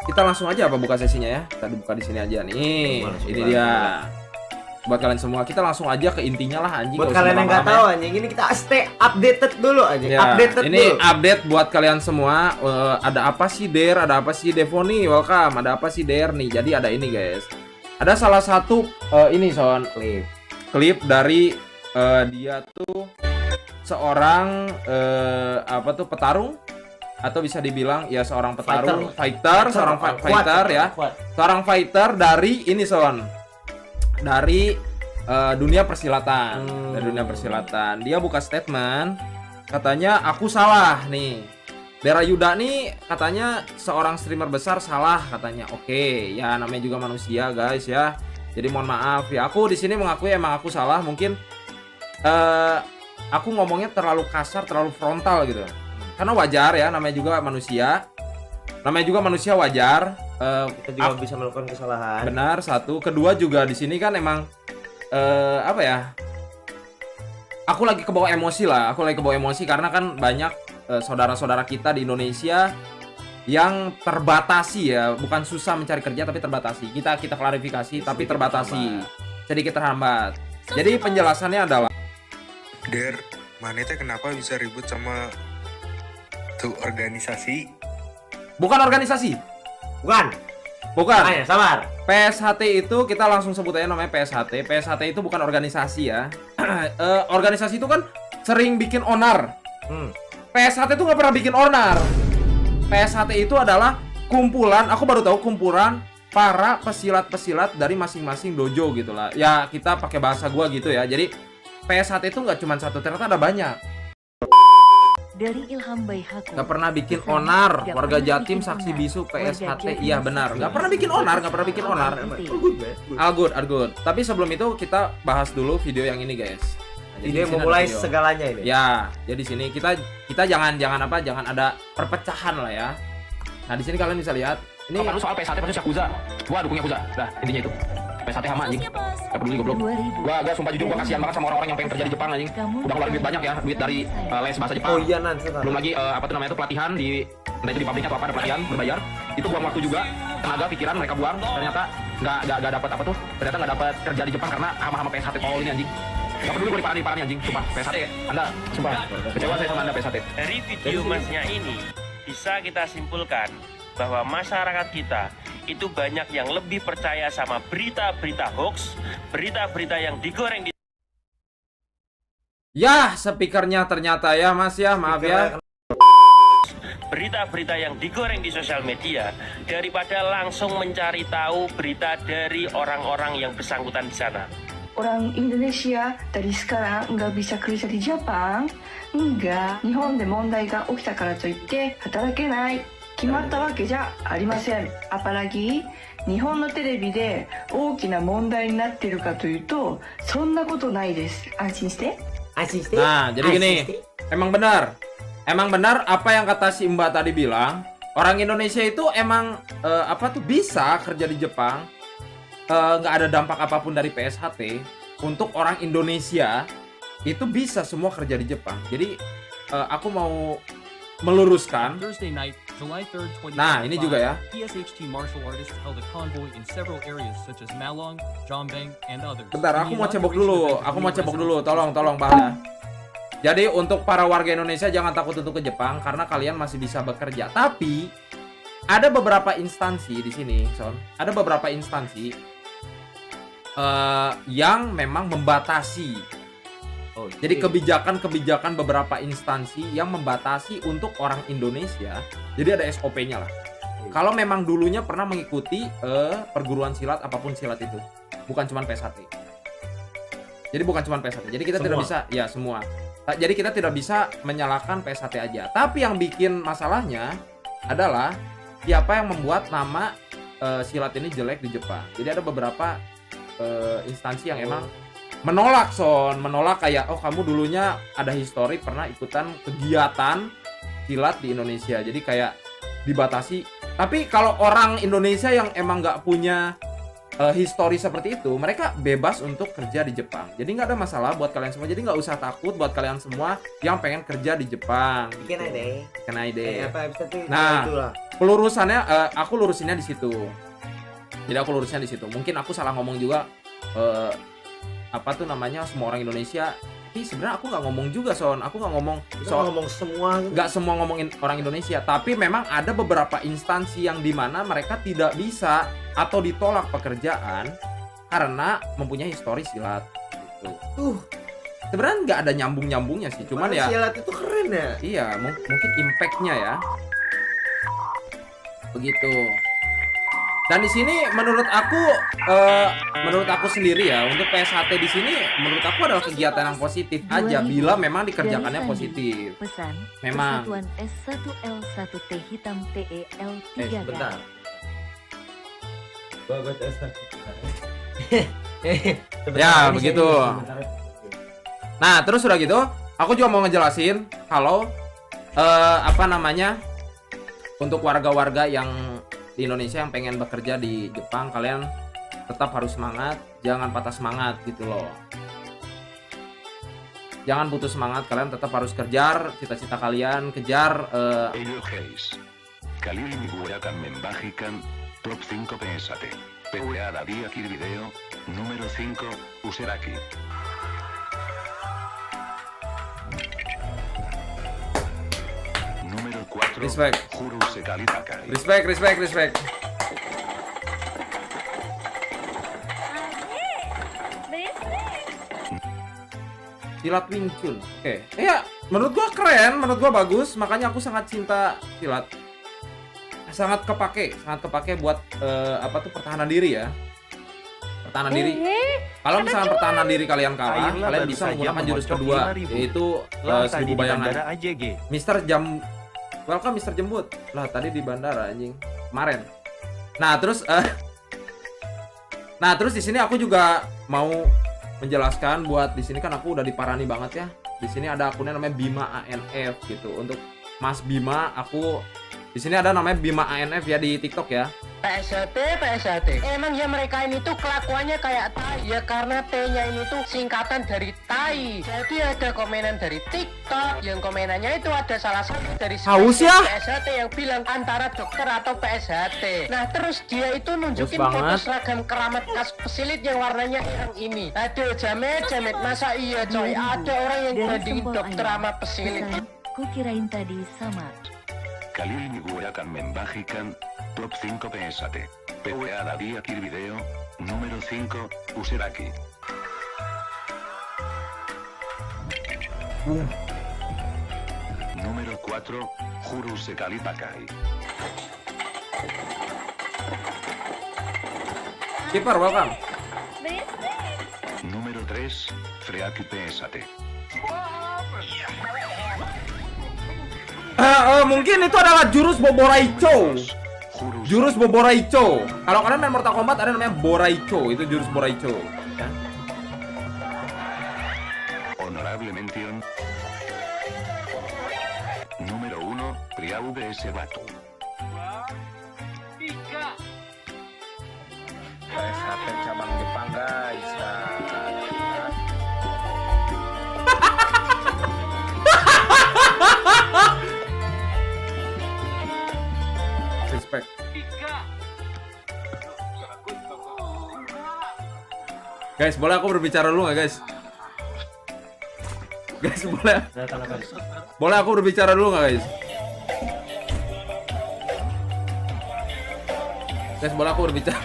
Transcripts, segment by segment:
Kita langsung aja apa buka sesinya ya. Kita buka di sini aja nih. Ini dia. Buat kalian semua, kita langsung aja ke intinya lah anjing. Buat kalian yang nggak tahu anjing, ini kita stay updated dulu aja. Ya, Updated ini dulu. update buat kalian semua. Ada apa sih Der? Ada apa sih Devoni? Welcome. Ada apa sih Der nih? Jadi ada ini guys. Ada salah satu ini Son klip dari dia tuh seorang apa tuh petarung atau bisa dibilang ya seorang petarung fighter seorang fighter ya. Seorang fighter dari ini Son. Dari dunia persilatan. Dari dunia persilatan. Dia buka statement katanya aku salah nih. Dera Yuda nih katanya seorang streamer besar salah katanya. Oke, ya namanya juga manusia guys ya. Jadi mohon maaf ya. Aku di sini mengakui emang aku salah. Mungkin aku ngomongnya terlalu kasar, terlalu frontal gitu. Karena wajar ya, namanya juga manusia. Namanya juga manusia wajar. Kita juga bisa melakukan kesalahan. Benar, satu. Kedua juga di sini kan emang apa ya? Aku lagi kebawa emosi lah. Aku lagi kebawa emosi karena kan banyak saudara-saudara kita di Indonesia yang terbatasi ya, bukan susah mencari kerja tapi terbatasi. Kita klarifikasi tapi terbatasi. Sedikit terhambat. Jadi penjelasannya adalah Der, Manete kenapa bisa ribut sama tuh organisasi? bukan organisasi. Bukan. Ayo, sabar. PSHT itu kita langsung sebut aja namanya PSHT. PSHT itu bukan organisasi ya. Organisasi itu kan sering bikin onar. PSHT itu nggak pernah bikin onar. PSHT itu adalah kumpulan, aku baru tahu kumpulan para pesilat-pesilat dari masing-masing dojo gitu lah. Ya kita pakai bahasa gua gitu ya. Jadi PSHT itu nggak cuma satu, ternyata ada banyak. Dari Ilham Bayhaku. Gak pernah bikin onar. Warga Jatim saksi bisu PSHT. Iya benar. Gak pernah bikin onar. All good. Tapi sebelum itu kita bahas dulu video yang ini guys. Nah, Video memulai segalanya ini. Ya, jadi sini kita jangan ada perpecahan lah ya. Nah di sini kalian bisa lihat. Ini Kalau soal PSHT pasti Yakuza. Gua dukung Yakuza. Dah, intinya itu. PSHT sama anjing. Gak peduli goblok. Gua sumpah jujur gua kasihan banget sama orang-orang yang pengen kerja di Jepang anjing. Udah ngeluarin duit banyak ya, duit dari les bahasa Jepang. Oh iya nanti. Belum lagi apa tuh namanya itu pelatihan di entah itu di pabriknya atau apa ada pelatihan berbayar. Itu buang waktu juga, tenaga, pikiran mereka buang. Ternyata nggak dapat apa tuh? Ternyata nggak dapat kerja di Jepang karena hama-hama PSHT tolol ini anjing. Gak peduli gua diparahin anjing, sumpah. PSHT Anda sumpah. Kecewa saya sama Anda PSHT. Dari video masnya ini bisa kita simpulkan bahwa masyarakat kita itu banyak yang lebih percaya sama berita-berita hoax, berita-berita yang digoreng di ya speakernya ternyata ya Mas ya, maaf ya. berita-berita yang digoreng di sosial media daripada langsung mencari tahu berita dari orang-orang yang bersangkutan di sana. Orang Indonesia dari sekarang nggak bisa kerja di Jepang. Enggak, 日本で問題が起きたからといって働けない。決まったわけじゃありません。apalagi日本のテレビで大きな問題になっているかというと、そんなことないです。安心して。 Nah, jadi gini, emang benar apa yang kata si Mbak tadi bilang. Orang Indonesia itu emang apa tuh bisa kerja di Jepang, nggak ada dampak apapun dari PSHT. Untuk orang Indonesia itu bisa semua kerja di Jepang. Jadi aku mau meluruskan. Nah, ini juga ya. Bentar, aku mau cebok dulu. Tolong Pak ya. Jadi untuk para warga Indonesia jangan takut untuk ke Jepang karena kalian masih bisa bekerja. Tapi ada beberapa instansi di sini, Son. Ada beberapa instansi yang memang membatasi. Jadi kebijakan beberapa instansi yang membatasi untuk orang Indonesia. Jadi ada SOP-nya lah. Kalau memang dulunya pernah mengikuti perguruan silat apapun silat itu, bukan cuma PSHT. Jadi bukan cuma PSHT. Jadi kita tidak bisa ya semua. Jadi kita tidak bisa menyalahkan PSHT aja. Tapi yang bikin masalahnya adalah siapa yang membuat nama silat ini jelek di Jepang. Jadi ada beberapa instansi yang emang menolak kayak kamu dulunya ada histori pernah ikutan kegiatan silat di Indonesia, jadi kayak dibatasi. Tapi kalau orang Indonesia yang emang nggak punya histori seperti itu, mereka bebas untuk kerja di Jepang. Jadi nggak ada masalah buat kalian semua. Jadi nggak usah takut buat kalian semua yang pengen kerja di Jepang. Kenai deh. Nah, Nah, pelurusannya aku lurusinnya di situ. Jadi aku lurusnya di situ. Mungkin aku salah ngomong juga apa tuh namanya semua orang Indonesia. Tapi sebenarnya aku nggak ngomong juga aku nggak ngomong ngomong semua. nggak semua ngomongin orang Indonesia, tapi memang ada beberapa instansi yang dimana mereka tidak bisa atau ditolak pekerjaan karena mempunyai historis silat gitu. Sebenarnya nggak ada nyambungnya sih, cuman ya silat itu keren ya. iya mungkin impactnya ya begitu. Dan di sini menurut aku sendiri ya, untuk PSHT di sini menurut aku adalah kegiatan yang positif aja bila memang dikerjakannya Dari Sandi. positif. Pesan. Memang. Persatuan S1L1T hitam TEL3 Bentar. Ya, begitu. Nah, terus udah gitu, aku juga mau ngejelasin kalau apa namanya untuk warga-warga yang di Indonesia yang pengen bekerja di Jepang, kalian tetap harus semangat, jangan patah semangat gitu loh. Jangan putus semangat, kalian tetap harus kejar cita-cita kalian, kejar Ello Hayes. Khalil Miguel akan membagikan top 5 PSAT. PWA Dadia Kir Video, número 5, Useraki. Número 4, Respect. Juru Sekali Pakai. respect. Silat Wing Chun. Oke. Ya, menurut gua keren, menurut gua bagus, makanya aku sangat cinta silat. Sangat kepake buat apa tuh pertahanan diri ya. Pertahanan diri. Kalau misalnya pertahanan diri kalian kalah, Ayla kalian baru bisa saja menggunakan jurus memocok kedua 5.000. yaitu Lah, 1000 tadi di bayangan. bandara AJG. Mister Jam Welcome Mister Jembut. Lah tadi di bandara anjing. Kemarin. Nah, terus di sini aku juga mau menjelaskan buat di sini kan aku udah diparani banget ya. Di sini ada akunnya namanya Bima ANF gitu. Untuk Mas Bima, aku di sini ada namanya Bima ANF ya di TikTok ya. PSAT. Emang ya mereka ini tuh kelakuannya kayak tai ya, karena T-nya ini tuh singkatan dari tai. Jadi ada komenan dari TikTok yang komenannya itu ada salah satu dari Haus ya? PSAT yang bilang antara dokter atau PSAT. Nah terus dia itu nunjukin Haus foto banget. seragam keramat khas pesilit yang warnanya hitam ini. Aduh jamet masa iya coy, ada orang yang Dari bandingin Sempol dokter Ayam. sama pesilit. Pesan. Kukirain tadi sama. Khalil Miguel akan membagikan top 5 PSAT. PWA Dadia Kir Video, número 5, Useraki. Número 4, Juru Sekali Pakai. Keeper, welcome. Número 3, Freaki PSAT. Mungkin itu adalah jurus Boboraicho. Juru Jurus Boboraicho. Kalau kalian main Mortal Kombat ada namanya Boraicho, itu jurus Boraicho. Ya. Honorable mención. Número 1, Priau VS Batu. PSAT cabang Jepang guys. Respect. Guys, boleh aku berbicara dulu nggak guys? Guys, boleh. Boleh aku berbicara dulu nggak guys? Guys, boleh aku berbicara?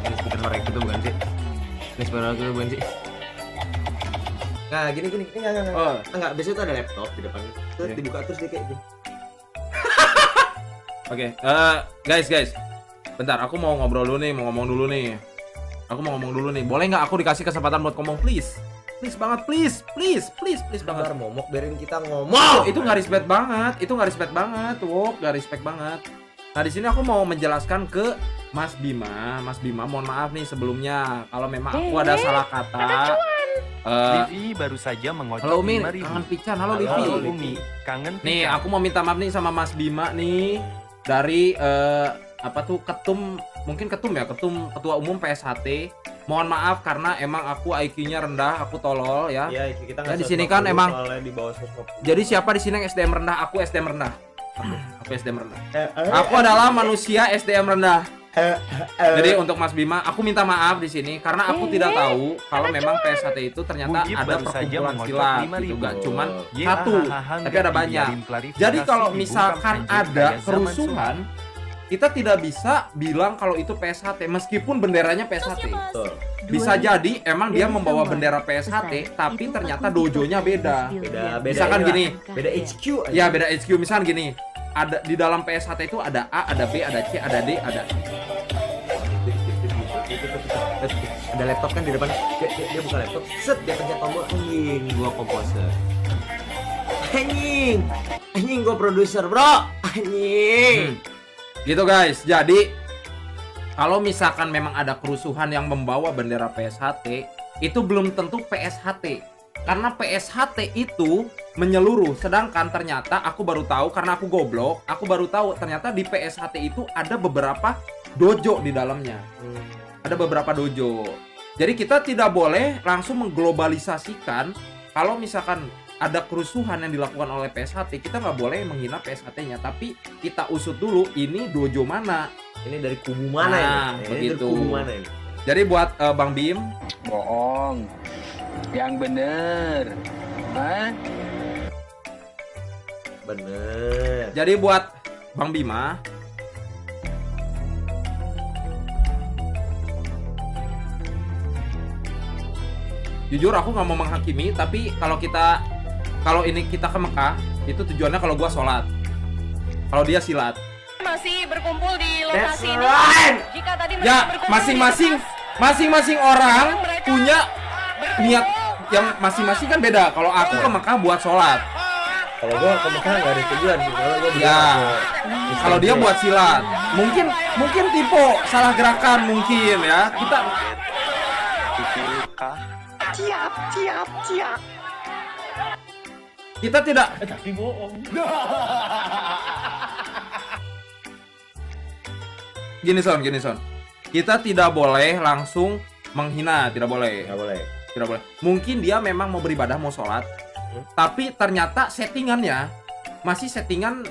Ini speaker mereka itu bukan sih? Ini speaker mereka itu bukan sih? Nah, gini enggak. Oh. Enggak, biasanya tuh ada laptop di depan. Terus Oke. dibuka terus dia kayak gitu. Oke, guys. Bentar, aku mau ngobrol dulu nih, mau ngomong dulu nih. Boleh nggak aku dikasih kesempatan buat ngomong, please? Please banget, please banget. Sabar momok, biarin kita Oh, ngomong. itu nggak respect banget. Wok, nggak respect banget. Nah, di sini aku mau menjelaskan ke Mas Bima. Mas Bima, mohon maaf nih sebelumnya kalau memang aku ada salah kata. Livi baru saja mengocok Halo Umi, 5.000. kangen pican. Halo Halo Livi. Umi, kangen Nih, pican. aku mau minta maaf nih sama Mas Bima nih dari apa tuh ketua umum PSHT. Mohon maaf karena emang aku IQ-nya rendah, aku tolol ya. Iya, kita Ya, di sini kan emang soalnya di bawah 150. jadi siapa di sini yang SDM rendah? Aku SDM rendah. Aku SDM rendah. Aku adalah manusia SDM rendah. Jadi untuk Mas Bima, aku minta maaf di sini karena aku tidak tahu kalau memang PSHT itu ternyata ada perkumpulan silat gitu, gak cuman satu, tapi ada banyak. Jadi kalau misalkan ada kerusuhan, kita tidak bisa bilang kalau itu PSHT meskipun benderanya PSHT. Bisa jadi emang dia membawa bendera PSHT tapi ternyata dojonya beda. Misalkan gini, Beda HQ aja. ya beda HQ. Misalkan gini, ada di dalam PSHT itu ada A, ada B, ada C, ada D, ada Ada laptop kan di depan. Dia buka laptop, set dia pencet tombol, anjing gua komposer. Anjing gua produser, bro. Anjing. gitu guys. Jadi kalau misalkan memang ada kerusuhan yang membawa bendera PSHT, itu belum tentu PSHT. Karena PSHT itu menyeluruh. Sedangkan ternyata aku baru tahu karena aku goblok, aku baru tahu ternyata di PSHT itu ada beberapa dojo di dalamnya. Ada beberapa dojo. Jadi kita tidak boleh langsung mengglobalisasikan. Kalau misalkan ada kerusuhan yang dilakukan oleh PSHT, kita nggak boleh menghina PSHT-nya, tapi kita usut dulu ini dojo mana. Ini dari kubu mana Nah, ini? Ini begitu. dari kubu mana ini? Jadi buat Bang Bim, Bohong. Yang bener. Hah? Bener. jadi buat Bang Bima, jujur aku nggak mau menghakimi, tapi kalau ini kita ke Mekah, itu tujuannya kalau gua sholat, kalau dia silat. Masih berkumpul di lokasi ini. Jika tadi mereka Ya, berkumpul masing-masing orang punya niat yang masing-masing kan beda. Kalau aku ke Mekah buat sholat, Kalau gua ke Mekah nggak ada tujuan sih. Kalau gua ya. Kalau dia buat silat, mungkin tipe salah gerakan mungkin ya. Kita tidak. Tapi bohong. Gini Son. Kita tidak boleh langsung menghina, tidak boleh. Nggak boleh. Tidak boleh. Mungkin dia memang mau beribadah, mau sholat, tapi ternyata settingannya masih settingan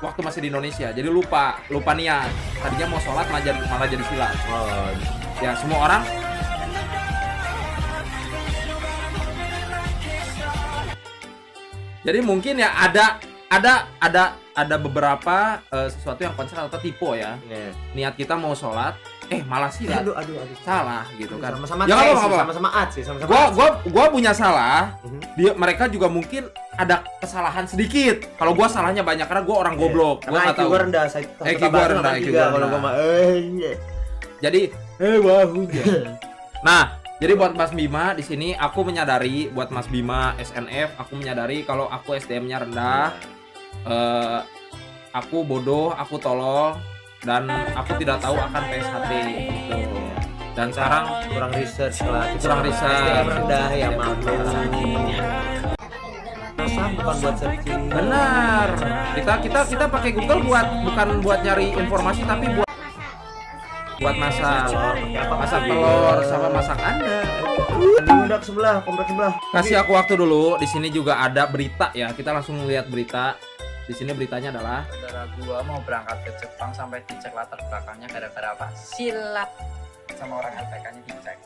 waktu masih di Indonesia. Jadi lupa niat. Tadinya mau sholat malah jadi silat. Oh, Ya, semua orang jadi mungkin ya ada beberapa sesuatu yang konser atau tipe ya. yeah. Niat kita mau sholat, malah silat. Aduh. Salah gitu kan. Sama-sama Ya, tes, apa-apa. sama-sama at sih, sama-sama. Gua punya salah. Mereka juga mungkin ada kesalahan sedikit. Kalau gua salahnya banyak karena gua orang goblok. Gua Karena nggak IQ tahu. gua rendah, IQ gua rendah, IQ gua Kalau rendah. gua mah Jadi bahunya. nah, jadi buat Mas Bima di sini aku menyadari, buat Mas Bima SNF, aku menyadari kalau aku SDM-nya rendah, aku bodoh, aku tolol, dan aku tidak tahu akan PSHT gitu. Dan sekarang kurang research lah. Kurang research. SDM rendah ya maklum. Masa bukan buat searching. benar. Kita pakai Google bukan buat nyari informasi, tapi buat masak telur sama masak Anda. Udah ke sebelah, komplek sebelah. Kasih aku waktu dulu. Di sini juga ada berita ya. Kita langsung lihat berita. Di sini beritanya adalah saudara gua mau berangkat ke Jepang sampai dicek latar belakangnya gara-gara apa? Silat. Sama orang LPK-nya dicek.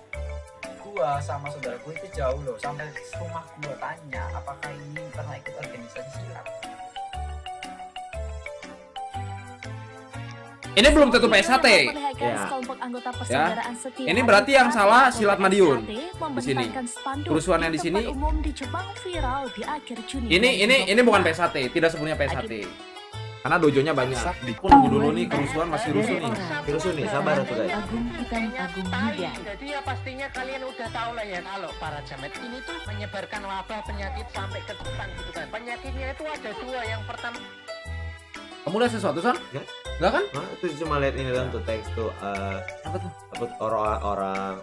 Gua sama saudara gua itu jauh loh, sampai rumah gua tanya apakah ini pernah ikut organisasi silat. ini belum tentu PSHT. Ya. Ini berarti yang salah Silat Madiun di sini. Kerusuhan yang di sini. Ini bukan PSHT, tidak sepenuhnya PSHT. Karena dojonya banyak. Tunggu dulu nih, kerusuhan masih rusuh nih. Rusuh nih, sabar tuh guys. Jadi ya pastinya kalian udah tahu lah ya kalau para jamet ini tuh menyebarkan wabah penyakit sampai ke Jepang gitu kan. Penyakitnya itu ada dua. Yang pertama, Kamu lihat sesuatu, Son? Enggak kan? Nah, itu cuma lihat ini doang tuh teks tuh Apa tuh? orang.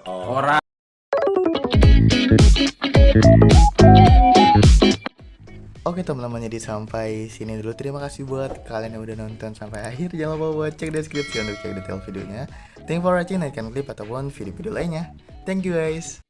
Oke teman-teman, jadi sampai sini dulu. Terima kasih buat kalian yang udah nonton sampai akhir. Jangan lupa buat cek deskripsi untuk cek detail videonya. Thank you for watching, nantikan klip ataupun video-video lainnya. Thank you guys.